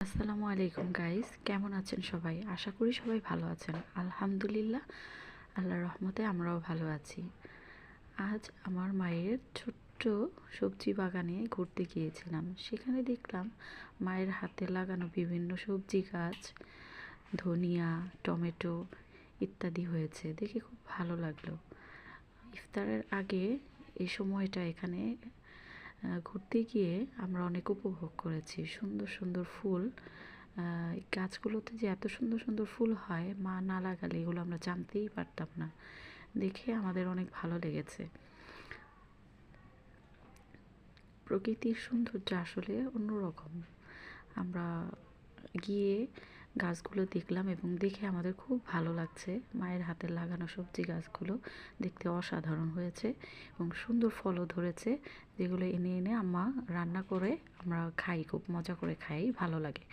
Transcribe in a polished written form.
আসসালামু আলাইকুম গাইস, কেমন আছেন সবাই? আশা করি সবাই ভালো আছেন। আলহামদুলিল্লাহ, আল্লাহর রহমতে আমরাও ভালো আছি। আজ আমার মায়ের ছোট্ট সবজি বাগানে ঘুরতে গিয়েছিলাম। সেখানে দেখলাম মায়ের হাতে লাগানো বিভিন্ন সবজি গাছ, ধনিয়া, টমেটো ইত্যাদি হয়েছে। দেখে খুব ভালো লাগলো। ইফতারের আগে এই সময়টা এখানে ঘুরতে গিয়ে আমরা অনেক উপভোগ করেছি। সুন্দর সুন্দর ফুল, এই গাছগুলোতে যে এত সুন্দর সুন্দর ফুল হয়, মা না লাগালে এগুলো আমরা জানতেই পারতাম না। দেখে আমাদের অনেক ভালো লেগেছে। প্রকৃতির সৌন্দর্য আসলে অন্যরকম। আমরা গিয়ে গাছগুলো দেখলাম এবং দেখে আমাদের খুব ভালো লাগছে। মায়ের হাতের লাগানো সবজি গাছগুলো দেখতে অসাধারণ হয়েছে এবং সুন্দর ফলও ধরেছে, যেগুলো এনে এনে আম্মা রান্না করে আমরা খাই, খুব মজা করে খাই, ভালো লাগে।